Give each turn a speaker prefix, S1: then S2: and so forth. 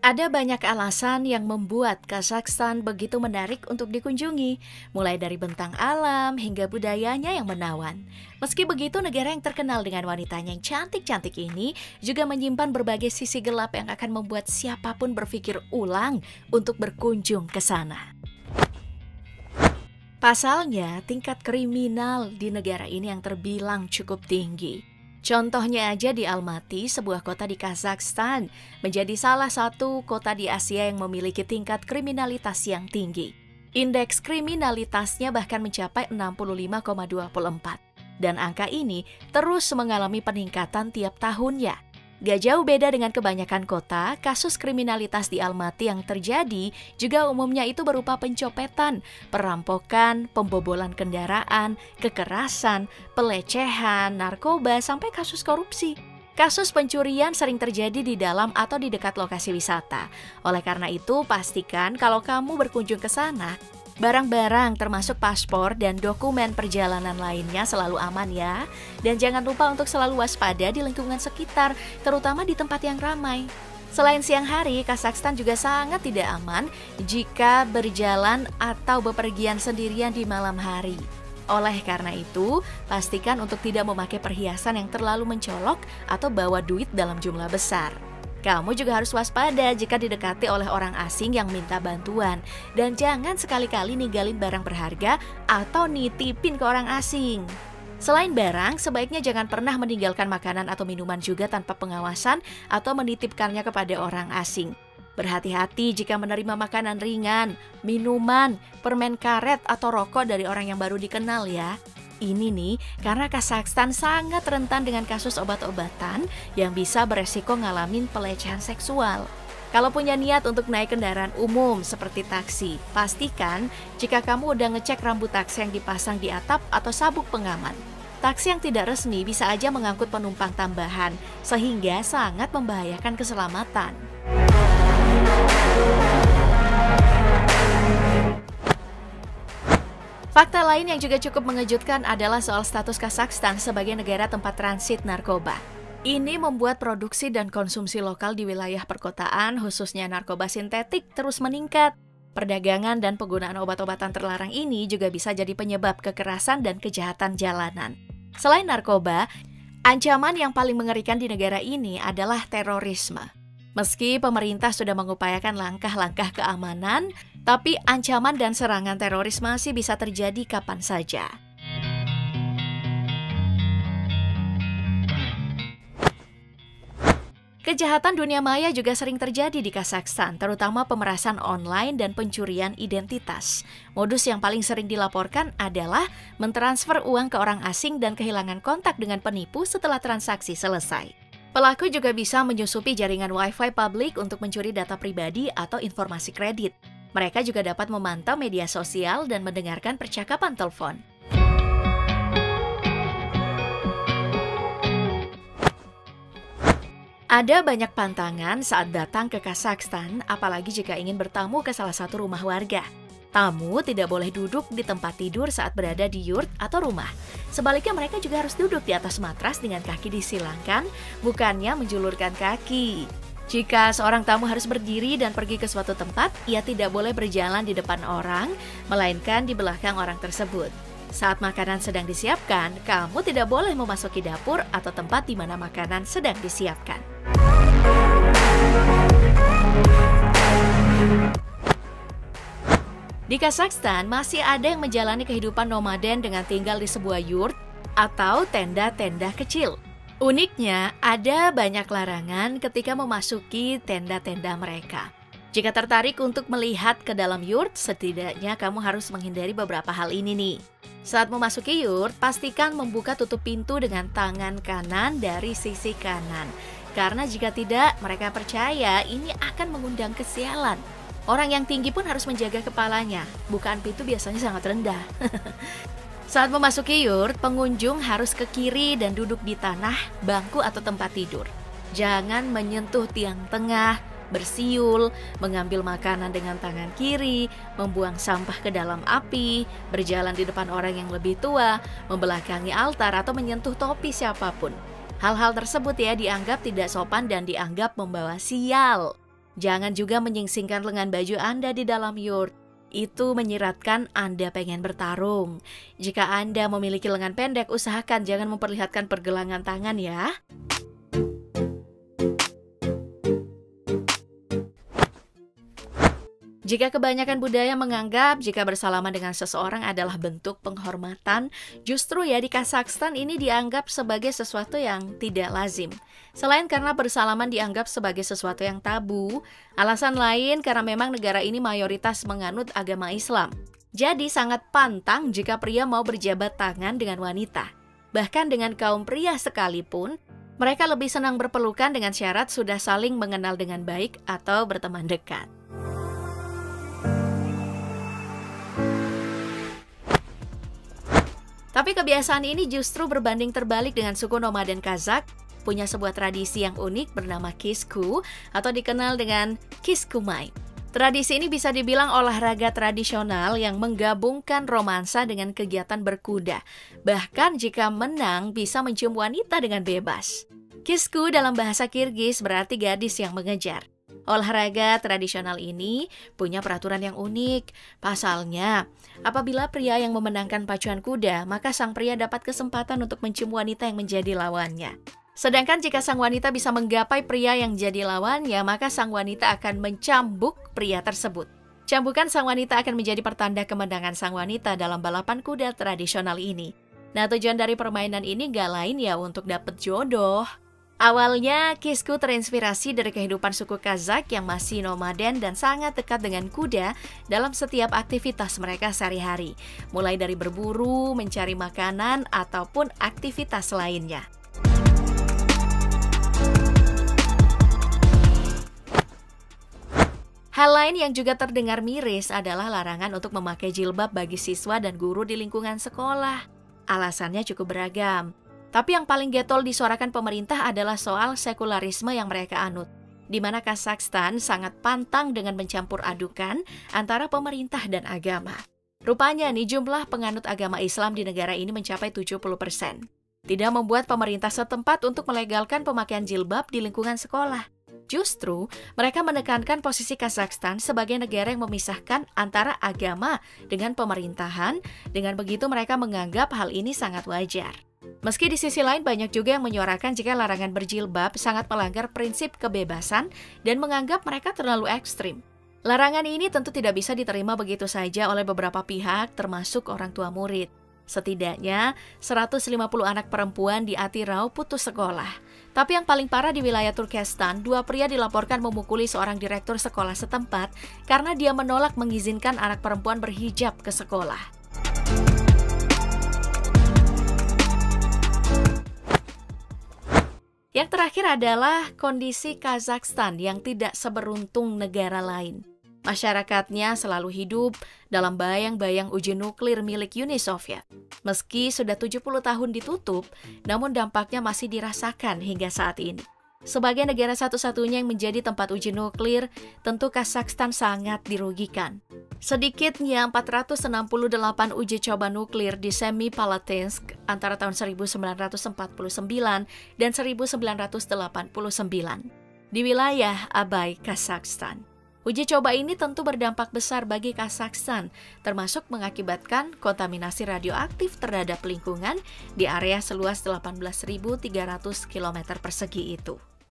S1: Ada banyak alasan yang membuat Kazakhstan begitu menarik untuk dikunjungi, mulai dari bentang alam hingga budayanya yang menawan. Meski begitu, negara yang terkenal dengan wanitanya yang cantik-cantik ini juga menyimpan berbagai sisi gelap yang akan membuat siapapun berpikir ulang untuk berkunjung ke sana. Pasalnya, tingkat kriminal di negara ini yang terbilang cukup tinggi. Contohnya aja di Almaty, sebuah kota di Kazakhstan, menjadi salah satu kota di Asia yang memiliki tingkat kriminalitas yang tinggi. Indeks kriminalitasnya bahkan mencapai 65,24. Dan angka ini terus mengalami peningkatan tiap tahunnya. Gak jauh beda dengan kebanyakan kota, kasus kriminalitas di Almaty yang terjadi juga umumnya itu berupa pencopetan, perampokan, pembobolan kendaraan, kekerasan, pelecehan, narkoba, sampai kasus korupsi. Kasus pencurian sering terjadi di dalam atau di dekat lokasi wisata. Oleh karena itu, pastikan kalau kamu berkunjung ke sana, barang-barang termasuk paspor dan dokumen perjalanan lainnya selalu aman ya. Dan jangan lupa untuk selalu waspada di lingkungan sekitar, terutama di tempat yang ramai. Selain siang hari, Kazakhstan juga sangat tidak aman jika berjalan atau bepergian sendirian di malam hari. Oleh karena itu, pastikan untuk tidak memakai perhiasan yang terlalu mencolok atau bawa duit dalam jumlah besar. Kamu juga harus waspada jika didekati oleh orang asing yang minta bantuan. Dan jangan sekali-kali ninggalin barang berharga atau nitipin ke orang asing. Selain barang, sebaiknya jangan pernah meninggalkan makanan atau minuman juga tanpa pengawasan atau menitipkannya kepada orang asing. Berhati-hati jika menerima makanan ringan, minuman, permen karet atau rokok dari orang yang baru dikenal ya. Ini nih, karena Kazakhstan sangat rentan dengan kasus obat-obatan yang bisa beresiko ngalamin pelecehan seksual. Kalau punya niat untuk naik kendaraan umum seperti taksi, pastikan jika kamu udah ngecek rambut taksi yang dipasang di atap atau sabuk pengaman. Taksi yang tidak resmi bisa aja mengangkut penumpang tambahan, sehingga sangat membahayakan keselamatan. Fakta lain yang juga cukup mengejutkan adalah soal status Kazakhstan sebagai negara tempat transit narkoba. Ini membuat produksi dan konsumsi lokal di wilayah perkotaan, khususnya narkoba sintetik, terus meningkat. Perdagangan dan penggunaan obat-obatan terlarang ini juga bisa jadi penyebab kekerasan dan kejahatan jalanan. Selain narkoba, ancaman yang paling mengerikan di negara ini adalah terorisme. Meski pemerintah sudah mengupayakan langkah-langkah keamanan, tapi ancaman dan serangan teroris masih bisa terjadi kapan saja. Kejahatan dunia maya juga sering terjadi di Kazakhstan, terutama pemerasan online dan pencurian identitas. Modus yang paling sering dilaporkan adalah mentransfer uang ke orang asing dan kehilangan kontak dengan penipu setelah transaksi selesai. Pelaku juga bisa menyusupi jaringan Wi-Fi publik untuk mencuri data pribadi atau informasi kredit. Mereka juga dapat memantau media sosial dan mendengarkan percakapan telepon. Ada banyak pantangan saat datang ke Kazakhstan, apalagi jika ingin bertamu ke salah satu rumah warga. Tamu tidak boleh duduk di tempat tidur saat berada di yurt atau rumah. Sebaliknya mereka juga harus duduk di atas matras dengan kaki disilangkan, bukannya menjulurkan kaki. Jika seorang tamu harus berdiri dan pergi ke suatu tempat, ia tidak boleh berjalan di depan orang, melainkan di belakang orang tersebut. Saat makanan sedang disiapkan, kamu tidak boleh memasuki dapur atau tempat di mana makanan sedang disiapkan. Di Kazakhstan, masih ada yang menjalani kehidupan nomaden dengan tinggal di sebuah yurt atau tenda-tenda kecil. Uniknya, ada banyak larangan ketika memasuki tenda-tenda mereka. Jika tertarik untuk melihat ke dalam yurt, setidaknya kamu harus menghindari beberapa hal ini nih. Saat memasuki yurt, pastikan membuka tutup pintu dengan tangan kanan dari sisi kanan. Karena jika tidak, mereka percaya ini akan mengundang kesialan. Orang yang tinggi pun harus menjaga kepalanya. Bukaan pintu biasanya sangat rendah. Saat memasuki yurt, pengunjung harus ke kiri dan duduk di tanah, bangku atau tempat tidur. Jangan menyentuh tiang tengah, bersiul, mengambil makanan dengan tangan kiri, membuang sampah ke dalam api, berjalan di depan orang yang lebih tua, membelakangi altar atau menyentuh topi siapapun. Hal-hal tersebut ya dianggap tidak sopan dan dianggap membawa sial. Jangan juga menyingsingkan lengan baju Anda di dalam yurt. Itu menyiratkan Anda pengen bertarung. Jika Anda memiliki lengan pendek, usahakan jangan memperlihatkan pergelangan tangan ya. Jika kebanyakan budaya menganggap jika bersalaman dengan seseorang adalah bentuk penghormatan, justru ya di Kazakhstan ini dianggap sebagai sesuatu yang tidak lazim. Selain karena bersalaman dianggap sebagai sesuatu yang tabu, alasan lain karena memang negara ini mayoritas menganut agama Islam. Jadi sangat pantang jika pria mau berjabat tangan dengan wanita. Bahkan dengan kaum pria sekalipun, mereka lebih senang berpelukan dengan syarat sudah saling mengenal dengan baik atau berteman dekat. Tapi kebiasaan ini justru berbanding terbalik dengan suku nomaden Kazakh, punya sebuah tradisi yang unik bernama Kisku atau dikenal dengan Kiskumai. Tradisi ini bisa dibilang olahraga tradisional yang menggabungkan romansa dengan kegiatan berkuda. Bahkan jika menang bisa mencium wanita dengan bebas. Kisku dalam bahasa Kirgiz berarti gadis yang mengejar. Olahraga tradisional ini punya peraturan yang unik. Pasalnya, apabila pria yang memenangkan pacuan kuda, maka sang pria dapat kesempatan untuk mencium wanita yang menjadi lawannya. Sedangkan jika sang wanita bisa menggapai pria yang jadi lawannya, maka sang wanita akan mencambuk pria tersebut. Cambukan sang wanita akan menjadi pertanda kemenangan sang wanita dalam balapan kuda tradisional ini. Nah, tujuan dari permainan ini gak lain ya untuk dapet jodoh. Awalnya, Kisku terinspirasi dari kehidupan suku Kazakh yang masih nomaden dan sangat dekat dengan kuda dalam setiap aktivitas mereka sehari-hari, mulai dari berburu, mencari makanan, ataupun aktivitas lainnya. Hal lain yang juga terdengar miris adalah larangan untuk memakai jilbab bagi siswa dan guru di lingkungan sekolah. Alasannya cukup beragam. Tapi yang paling getol disuarakan pemerintah adalah soal sekularisme yang mereka anut, di mana Kazakhstan sangat pantang dengan mencampur adukan antara pemerintah dan agama. Rupanya nih jumlah penganut agama Islam di negara ini mencapai 70%. Tidak membuat pemerintah setempat untuk melegalkan pemakaian jilbab di lingkungan sekolah. Justru, mereka menekankan posisi Kazakhstan sebagai negara yang memisahkan antara agama dengan pemerintahan. Dengan begitu mereka menganggap hal ini sangat wajar. Meski di sisi lain banyak juga yang menyuarakan jika larangan berjilbab sangat melanggar prinsip kebebasan dan menganggap mereka terlalu ekstrim. Larangan ini tentu tidak bisa diterima begitu saja oleh beberapa pihak termasuk orang tua murid. Setidaknya 150 anak perempuan di Atirau putus sekolah. Tapi yang paling parah di wilayah Turkestan, 2 pria dilaporkan memukuli seorang direktur sekolah setempat karena dia menolak mengizinkan anak perempuan berhijab ke sekolah. Yang terakhir adalah kondisi Kazakhstan yang tidak seberuntung negara lain. Masyarakatnya selalu hidup dalam bayang-bayang uji nuklir milik Uni Soviet. Meski sudah 70 tahun ditutup, namun dampaknya masih dirasakan hingga saat ini. Sebagai negara satu-satunya yang menjadi tempat uji nuklir, tentu Kazakhstan sangat dirugikan. Sedikitnya 468 uji coba nuklir di Semipalatinsk antara tahun 1949 dan 1989 di wilayah Abay, Kazakhstan. Uji coba ini tentu berdampak besar bagi Kazakhstan, termasuk mengakibatkan kontaminasi radioaktif terhadap lingkungan di area seluas 18.300 km persegi itu.